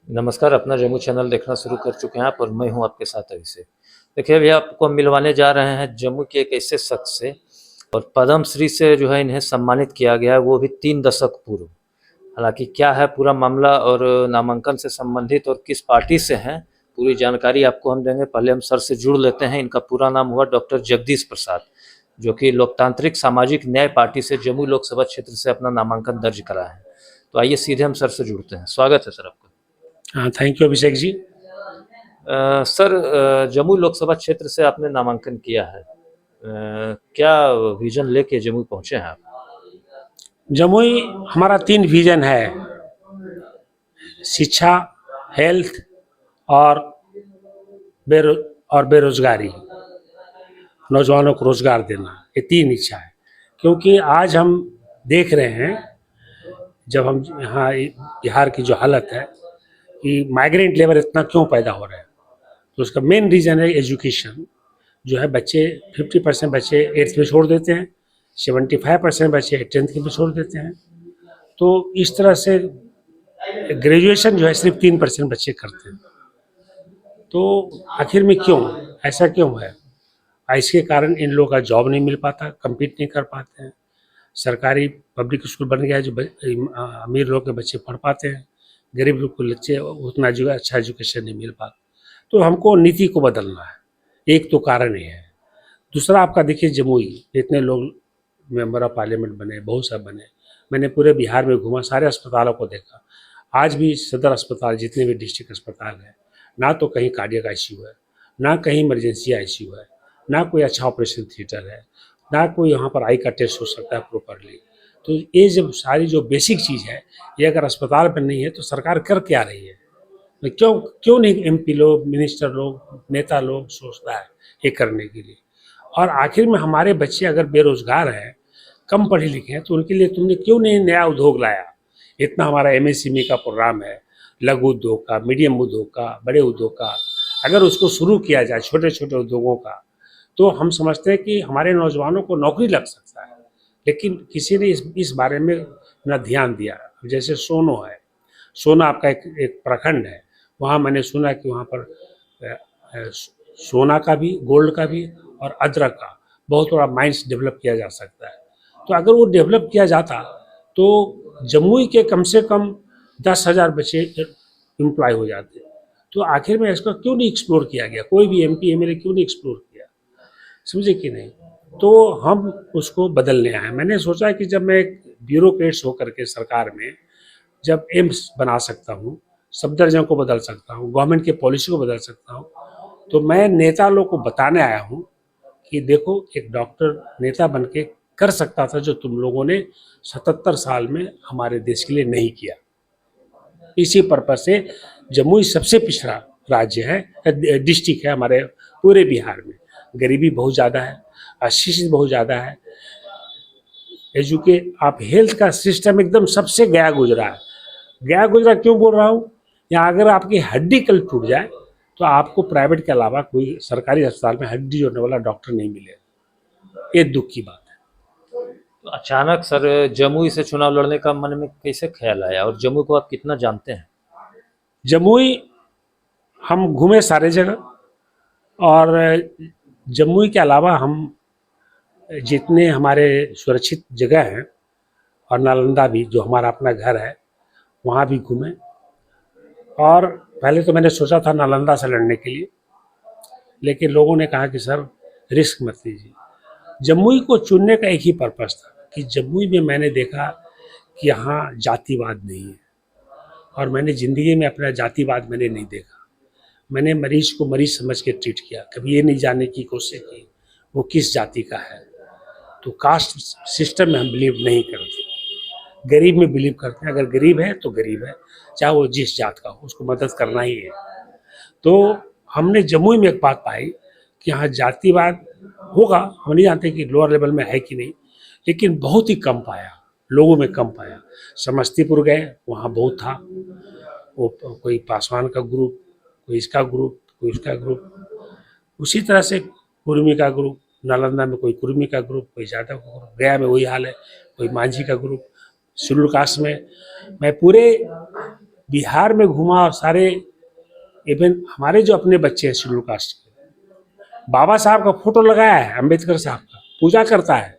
नमस्कार, अपना जम्मू चैनल देखना शुरू कर चुके हैं आप और मैं हूं आपके साथ अभिषेक। देखिए भैया आपको हम मिलवाने जा रहे हैं जम्मू के एक ऐसे शख्स से और पद्म श्री से जो है इन्हें सम्मानित किया गया है वो भी 3 दशक पूर्व। हालाँकि क्या है पूरा मामला और नामांकन से संबंधित और किस पार्टी से हैं, पूरी जानकारी आपको हम देंगे। पहले हम सर से जुड़ लेते हैं। इनका पूरा नाम हुआ डॉक्टर जगदीश प्रसाद, जो कि लोकतांत्रिक सामाजिक न्याय पार्टी से जम्मू लोकसभा क्षेत्र से अपना नामांकन दर्ज करा है। तो आइए सीधे हम सर से जुड़ते हैं। स्वागत है सर आपका। हाँ, thank you Abhishek ji. Sir, Jammu Lok Sabha क्षेत्र से आपने नामांकन किया है। क्या विजन लेके जम्मू पहुंचे हैं आप? जमुई हमारा 3 विजन है: शिक्षा, हेल्थ और बेरोजगारी, नौजवानों को रोजगार देना। ये 3 इच्छा है, क्योंकि आज हम देख रहे हैं जब हम यहाँ बिहार की जो हालत है कि माइग्रेंट लेबर इतना क्यों पैदा हो रहा है, तो उसका मेन रीज़न है एजुकेशन। जो है बच्चे 50% बच्चे 8th में छोड़ देते हैं, 75% बच्चे 10th में छोड़ देते हैं। तो इस तरह से ग्रेजुएशन जो है सिर्फ 3% बच्चे करते हैं। तो आखिर में क्यों ऐसा क्यों है? इसके कारण इन लोगों का जॉब नहीं मिल पाता, कम्पीट नहीं कर पाते हैं। सरकारी पब्लिक स्कूल बन गया है जो अमीर लोग के बच्चे पढ़ पाते हैं, गरीब लोग को बच्चे उतना जो अच्छा एजुकेशन नहीं मिल पाता। तो हमको नीति को बदलना है, एक तो कारण ये है। दूसरा आपका देखिए, जमुई इतने लोग मेंबर ऑफ पार्लियामेंट बने, बहुत सब बने। मैंने पूरे बिहार में घूमा, सारे अस्पतालों को देखा। आज भी सदर अस्पताल, जितने भी डिस्ट्रिक्ट अस्पताल हैं, ना तो कहीं कार्डियक आईसीयू है, ना कहीं इमरजेंसी आईसीयू है, ना कोई अच्छा ऑपरेशन थिएटर है, ना कोई यहाँ पर आई का टेस्ट हो सकता है प्रॉपरली। तो ये जब सारी जो बेसिक चीज़ है, ये अगर अस्पताल पर नहीं है तो सरकार कर क्या रही है? क्यों क्यों नहीं एमपी लोग, मिनिस्टर लोग, नेता लोग सोचता है ये करने के लिए? और आखिर में हमारे बच्चे अगर बेरोजगार हैं, कम पढ़े लिखे हैं, तो उनके लिए तुमने क्यों नहीं नया उद्योग लाया? इतना हमारा एमएसएमई का प्रोग्राम है, लघु उद्योग का, मीडियम उद्योग का, बड़े उद्योग का। अगर उसको शुरू किया जाए, छोटे छोटे उद्योगों का, तो हम समझते हैं कि हमारे नौजवानों को नौकरी लग सकता है। लेकिन किसी ने इस बारे में न ध्यान दिया। जैसे सोनो है, सोना आपका एक प्रखंड है, वहाँ मैंने सुना कि वहाँ पर सोना का भी, गोल्ड का भी और अदरक का बहुत बड़ा माइंस डेवलप किया जा सकता है। तो अगर वो डेवलप किया जाता तो जमुई के कम से कम 10,000 बच्चे एम्प्लॉय हो जाते। तो आखिर में इसका क्यों नहीं एक्सप्लोर किया गया? कोई भी एमपी एमएलए क्यों नहीं एक्सप्लोर किया? समझे कि नहीं? तो हम उसको बदलने आए। मैंने सोचा कि जब मैं ब्यूरोक्रेट्स होकर के सरकार में जब एम्स बना सकता हूँ, सफदरजंग को बदल सकता हूँ, गवर्नमेंट की पॉलिसी को बदल सकता हूँ, तो मैं नेता लोग को बताने आया हूँ कि देखो, एक डॉक्टर नेता बन के कर सकता था जो तुम लोगों ने 77 साल में हमारे देश के लिए नहीं किया। इसी पर्पज से जमुई सबसे पिछड़ा राज्य है, डिस्ट्रिक्ट है हमारे पूरे बिहार में। गरीबी बहुत ज़्यादा है, अशिक्षित बहुत ज़्यादा है। आप हेल्थ का सिस्टम एकदम सबसे गया गुजरा है। गया गुजरा क्यों बोल रहा हूँ? यहाँ अगर आपकी हड्डी कल टूट जाए तो आपको प्राइवेट के अलावा कोई सरकारी अस्पताल में हड्डी जोड़ने वाला डॉक्टर नहीं मिलेगा। ये दुख की बात है। तो अचानक सर जमुई से चुनाव लड़ने का मन में कैसे ख्याल आया और जम्मू को आप कितना जानते हैं? जमुई हम घूमे सारे जगह, और जमुई के अलावा हम जितने हमारे सुरक्षित जगह हैं, और नालंदा भी जो हमारा अपना घर है, वहाँ भी घूमे। और पहले तो मैंने सोचा था नालंदा से लड़ने के लिए, लेकिन लोगों ने कहा कि सर रिस्क मत लीजिए। जमुई को चुनने का एक ही पर्पस था कि जमुई में मैंने देखा कि यहाँ जातिवाद नहीं है, और मैंने ज़िंदगी में अपना जातिवाद मैंने नहीं देखा। मैंने मरीज को मरीज समझ के ट्रीट किया, कभी ये नहीं जानने की कोशिश की वो किस जाति का है। तो कास्ट सिस्टम में हम बिलीव नहीं करते, गरीब में बिलीव करते हैं। अगर गरीब है तो गरीब है, चाहे वो जिस जात का हो, उसको मदद करना ही है। तो हमने जमुई में एक बात पाई कि यहाँ जातिवाद होगा, हम नहीं जानते कि लोअर लेवल में है कि नहीं, लेकिन बहुत ही कम पाया, लोगों में कम पाया। समस्तीपुर गए, वहाँ बहुत था। वो कोई पासवान का ग्रुप, कोई इसका ग्रुप, कोई उसका ग्रुप। उसी तरह से कुर्मी का ग्रुप, नालंदा में कोई कुर्मी का ग्रुप, कोई यादव का ग्रुप, गया में वही हाल है, कोई मांझी का ग्रुप। शेड्यूल कास्ट में मैं पूरे बिहार में घूमा और सारे, इवन हमारे जो अपने बच्चे हैं शेड्यूल कास्ट के, बाबा साहब का फोटो लगाया है, अम्बेडकर साहब का, पूजा करता है,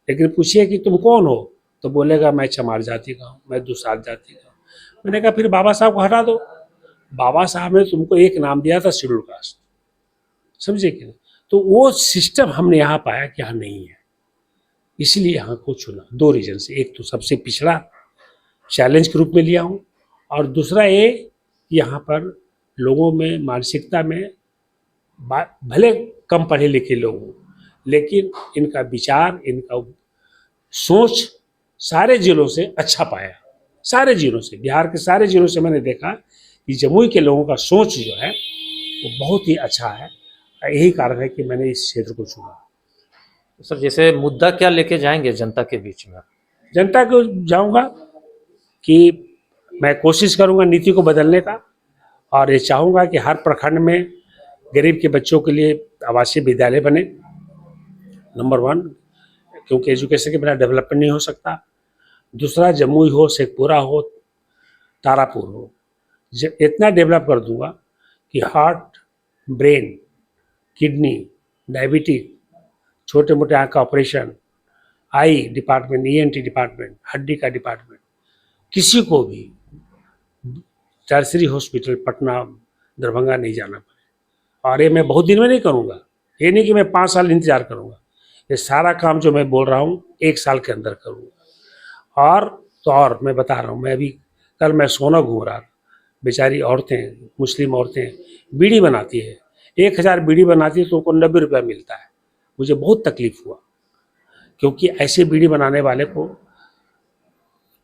लेकिन पूछिए कि तुम कौन हो तो बोलेगा मैं चमार जाति का हूँ, मैं दुसाध जाति का हूँ। मैंने कहा फिर बाबा साहब को हटा दो, बाबा साहब ने तुमको एक नाम दिया था शेड्यूल कास्ट, समझे कि नहीं? तो वो सिस्टम हमने यहाँ पाया कि यहाँ नहीं है, इसलिए यहाँ को चुना। 2 रीजन से, एक तो सबसे पिछड़ा चैलेंज के रूप में लिया हूँ, और दूसरा ये यहाँ पर लोगों में मानसिकता में भले कम पढ़े लिखे लोग हों, लेकिन इनका विचार, इनका सोच सारे जिलों से अच्छा पाया। सारे जिलों से, बिहार के सारे जिलों से मैंने देखा कि जमुई के लोगों का सोच जो है वो बहुत ही अच्छा है। यही कारण है कि मैंने इस क्षेत्र को चुना। तो सर जैसे मुद्दा क्या लेके जाएंगे जनता के बीच में? जनता को जाऊंगा कि मैं कोशिश करूंगा नीति को बदलने का, और ये चाहूंगा कि हर प्रखंड में गरीब के बच्चों के लिए आवासीय विद्यालय बने, नंबर 1, क्योंकि एजुकेशन के बिना डेवलपमेंट नहीं हो सकता। दूसरा, जमुई हो, शेखपुरा हो, तारापुर हो, इतना डेवलप कर दूंगा कि हार्ट, ब्रेन, किडनी, डायबिटिक, छोटे मोटे आँख का ऑपरेशन, आई डिपार्टमेंट, ईएनटी डिपार्टमेंट, हड्डी का डिपार्टमेंट, किसी को भी टर्सरी हॉस्पिटल पटना, दरभंगा नहीं जाना पड़े। और ये मैं बहुत दिन में नहीं करूँगा, ये नहीं कि मैं 5 साल इंतजार करूँगा, ये सारा काम जो मैं बोल रहा हूँ 1 साल के अंदर करूँगा। और मैं बता रहा हूँ, मैं अभी कल मैं सोना घूम रहा था, बेचारी औरतें, मुस्लिम औरतें बीड़ी बनाती है, 1000 बीड़ी बनाती है तो उनको 90 रुपया मिलता है। मुझे बहुत तकलीफ हुआ, क्योंकि ऐसे बीड़ी बनाने वाले को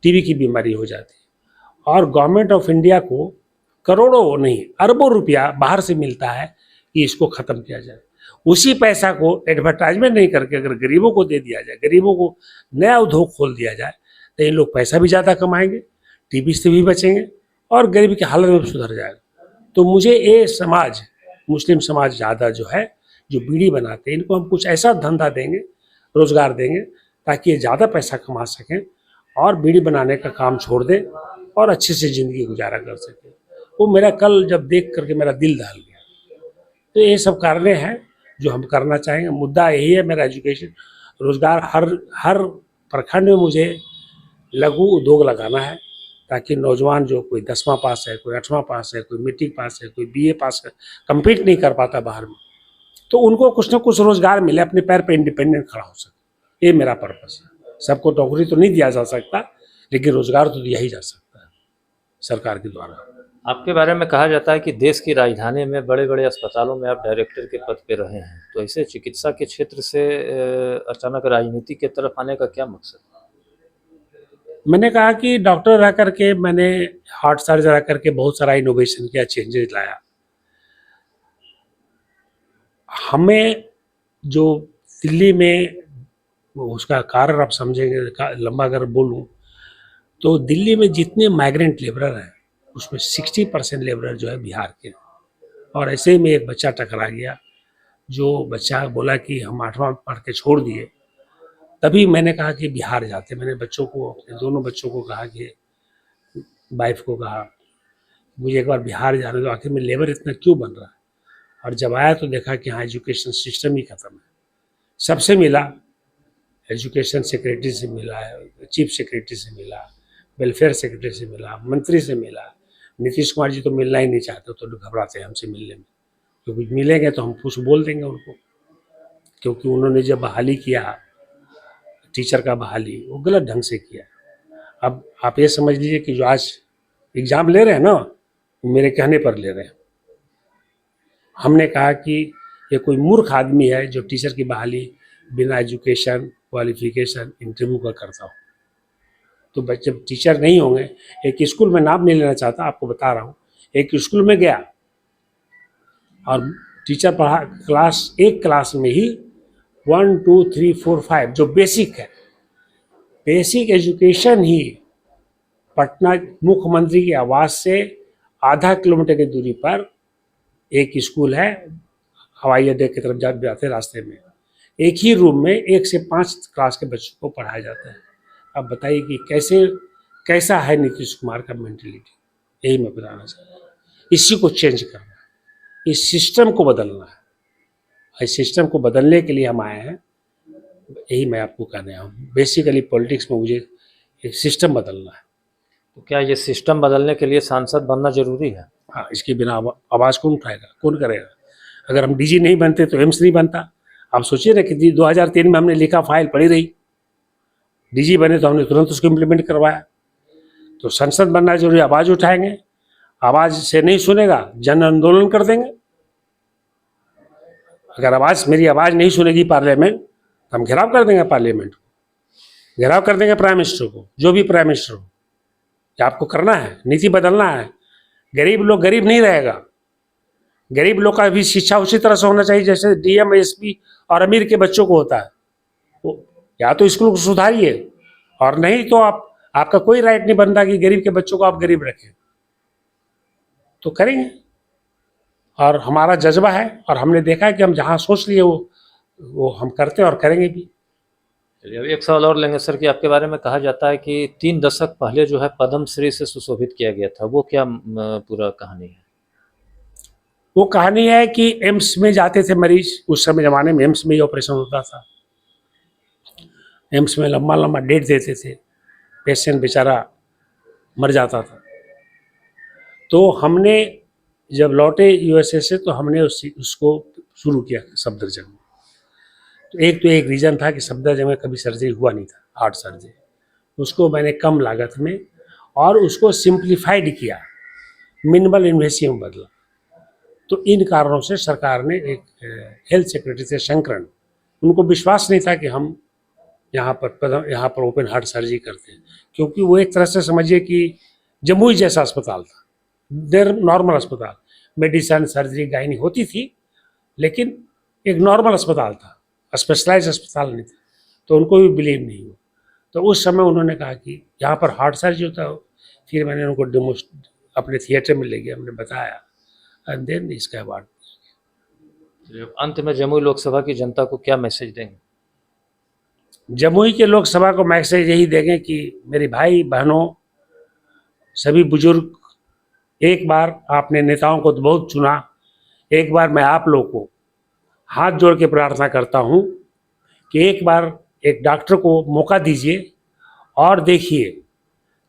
टीबी की बीमारी हो जाती है। और गवर्नमेंट ऑफ इंडिया को करोड़ों नहीं अरबों रुपया बाहर से मिलता है कि इसको ख़त्म किया जाए। उसी पैसा को एडवर्टाइजमेंट नहीं करके अगर गरीबों को दे दिया जाए, गरीबों को नया उद्योग खोल दिया जाए, तो ये लोग पैसा भी ज़्यादा कमाएंगे, टीबी से भी बचेंगे और गरीबी की हालत में सुधर जाएगा। तो मुझे ये समाज, मुस्लिम समाज ज़्यादा जो है, जो बीड़ी बनाते हैं, इनको हम कुछ ऐसा धंधा देंगे, रोज़गार देंगे, ताकि ये ज़्यादा पैसा कमा सकें और बीड़ी बनाने का काम छोड़ दें और अच्छे से ज़िंदगी गुजारा कर सकें। वो मेरा कल जब देख करके मेरा दिल दहल गया। तो ये सब कारण हैं जो हम करना चाहेंगे। मुद्दा यही है मेरा, एजुकेशन, रोज़गार। हर प्रखंड में मुझे लघु उद्योग लगाना है, ताकि नौजवान जो कोई 10वां पास है, कोई 8वां पास है, कोई मैट्रिक पास है, कोई बीए पास है, कम्पीट नहीं कर पाता बाहर में, तो उनको कुछ ना कुछ रोज़गार मिले, अपने पैर पर इंडिपेंडेंट खड़ा हो सके। ये मेरा पर्पस है। सबको नौकरी तो नहीं दिया जा सकता, लेकिन रोज़गार तो दिया ही जा सकता है सरकार के द्वारा। आपके बारे में कहा जाता है कि देश की राजधानी में बड़े बड़े अस्पतालों में आप डायरेक्टर के पद पे रहे हैं, तो ऐसे चिकित्सा के क्षेत्र से अचानक राजनीति के तरफ आने का क्या मकसद? मैंने कहा कि डॉक्टर रह करके मैंने हार्ट सर्जन रह करके बहुत सारा इनोवेशन किया, चेंजेस लाया। हमें जो दिल्ली में उसका कारण आप समझेंगे, लंबा अगर बोलूँ तो दिल्ली में जितने माइग्रेंट लेबरर हैं उसमें 60% लेबरर जो है बिहार के। और ऐसे में एक बच्चा टकरा गया, जो बच्चा बोला कि हम 8वां पढ़ के छोड़ दिए। तभी मैंने कहा कि बिहार जाते। मैंने बच्चों को, अपने दोनों बच्चों को कहा कि, वाइफ को कहा, मुझे एक बार बिहार जाने दो, आखिर में लेबर इतना क्यों बन रहा है। और जब आया तो देखा कि हाँ, एजुकेशन सिस्टम ही खत्म है। सबसे मिला, एजुकेशन सेक्रेटरी से मिला, चीफ सेक्रेटरी से मिला, वेलफेयर सेक्रेटरी से मिला, मंत्री से मिला। नीतीश कुमार जी तो मिलना ही नहीं चाहते, तो घबराते हैं हमसे मिलने में, क्योंकि मिलेंगे तो हम कुछ बोल देंगे उनको। क्योंकि उन्होंने जब बहाली किया, टीचर का बहाली, वो गलत ढंग से किया। अब आप ये समझ लीजिए कि जो आज एग्ज़ाम ले रहे हैं ना, वो मेरे कहने पर ले रहे हैं। हमने कहा कि ये कोई मूर्ख आदमी है जो टीचर की बहाली बिना एजुकेशन, क्वालिफिकेशन, इंटरव्यू का करता हो। तो बच्चे टीचर नहीं होंगे। एक स्कूल में नाम नहीं लेना चाहता, आपको बता रहा हूँ, एक स्कूल में गया और टीचर पढ़ा, एक क्लास में ही 1 2 3 4 5 जो बेसिक है, बेसिक एजुकेशन ही पटना मुख्यमंत्री के आवास से आधा किलोमीटर की दूरी पर एक स्कूल है, हवाई अड्डे की तरफ जाते रास्ते में। एक ही रूम में 1 से 5 क्लास के बच्चों को पढ़ाया जाता है। अब बताइए कि कैसा है नीतीश कुमार का मेंटलिटी। यही मैं बताना चाहता हूँ। इसी को चेंज करना है, इस सिस्टम को बदलना है। इस सिस्टम को बदलने के लिए हम आए हैं, यही मैं आपको कहने आया हूँ। बेसिकली पॉलिटिक्स में मुझे एक सिस्टम बदलना है। तो क्या ये सिस्टम बदलने के लिए सांसद बनना जरूरी है? हाँ, इसके बिना आवाज़ कौन उठाएगा, कौन करेगा? अगर हम डीजी नहीं बनते तो एम्स नहीं बनता। आप सोचिए ना कि 2003 में हमने लिखा, फाइल पड़ी रही, डीजी बने तो हमने तुरंत उसको इम्प्लीमेंट करवाया। तो संसद बनना जरूरी, आवाज़ उठाएंगे, आवाज़ से नहीं सुनेगा जन आंदोलन कर देंगे। अगर मेरी आवाज़ नहीं सुनेगी पार्लियामेंट, तो हम घेराव कर देंगे पार्लियामेंट को, घेराव कर देंगे प्राइम मिनिस्टर को, जो भी प्राइम मिनिस्टर हो। ये आपको करना है, नीति बदलना है। गरीब लोग गरीब नहीं रहेगा। गरीब लोग का भी शिक्षा उसी तरह से होना चाहिए जैसे डीएम, एसपी और अमीर के बच्चों को होता है। या तो स्कूल को सुधारिए, और नहीं तो आपका कोई राइट नहीं बनता कि गरीब के बच्चों को आप गरीब रखें। तो करेंगे, और हमारा जज्बा है, और हमने देखा है कि हम जहाँ सोच लिए वो हम करते हैं और करेंगे भी। चलिए, अभी एक सवाल और लेंगे सर कि आपके बारे में कहा जाता है कि 3 दशक पहले जो है पद्म श्री से सुशोभित किया गया था, वो क्या पूरा कहानी है? वो कहानी है कि एम्स में जाते थे मरीज, उस समय ज़माने में एम्स में ही ऑपरेशन होता था। एम्स में लंबा लंबा डेट देते थे, पेशेंट बेचारा मर जाता था। तो हमने जब लौटे यूएसए से, तो हमने उसको शुरू किया सफदरजंग में। तो एक रीज़न था कि सफदरजंग में कभी सर्जरी हुआ नहीं था, हार्ट सर्जरी। उसको मैंने कम लागत में और उसको सिंप्लीफाइड किया, मिनिमल इन्वेसिव में बदला। तो इन कारणों से सरकार ने एक हेल्थ सेक्रेटरी थे शंकरन, उनको विश्वास नहीं था कि हम यहाँ पर ओपन हार्ट सर्जरी करते हैं, क्योंकि वो एक तरह से समझिए कि जमुई जैसा अस्पताल था, देर नॉर्मल अस्पताल, मेडिसिन सर्जरी गायनी होती थी, लेकिन एक नॉर्मल अस्पताल था, स्पेशलाइज अस्पताल नहीं था। तो उनको भी बिलीव नहीं हुआ। तो उस समय उन्होंने कहा कि यहाँ पर हार्ट सर्जरी होता हो। फिर मैंने उनको अपने थिएटर में ले गया, हमने बताया, एंड देन इसका अवार्ड। अंत में जमुई लोकसभा की जनता को क्या मैसेज देंगे? जमुई के लोकसभा को मैसेज यही देंगे कि मेरे भाई बहनों, सभी बुजुर्ग, एक बार आपने नेताओं को तो बहुत चुना, एक बार मैं आप लोग को हाथ जोड़ के प्रार्थना करता हूँ कि एक बार एक डॉक्टर को मौका दीजिए और देखिए,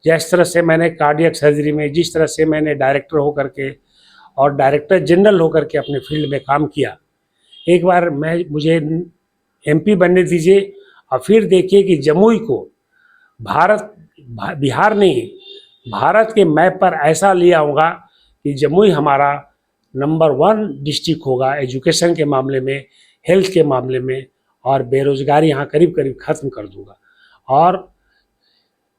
जिस तरह से मैंने कार्डियक सर्जरी में, जिस तरह से मैंने डायरेक्टर होकर के और डायरेक्टर जनरल होकर के अपने फील्ड में काम किया, एक बार मुझे एमपी बनने दीजिए, और फिर देखिए कि जमुई को बिहार नहीं, भारत के मैप पर ऐसा ले आऊँगा कि जमुई हमारा नंबर 1 डिस्ट्रिक्ट होगा एजुकेशन के मामले में, हेल्थ के मामले में, और बेरोजगारी यहाँ करीब करीब ख़त्म कर दूंगा। और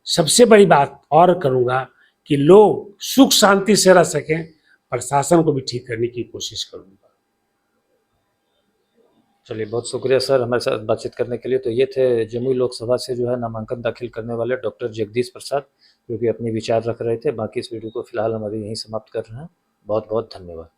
सबसे बड़ी बात और करूँगा कि लोग सुख शांति से रह सकें, प्रशासन को भी ठीक करने की कोशिश करूँगा। चलिए, बहुत शुक्रिया सर हमारे साथ बातचीत करने के लिए। तो ये थे जमुई लोकसभा से जो है नामांकन दाखिल करने वाले डॉक्टर जगदीश प्रसाद, जो कि अपने विचार रख रहे थे। बाकी इस वीडियो को फिलहाल हम अभी यहीं समाप्त कर रहे हैं। बहुत बहुत धन्यवाद।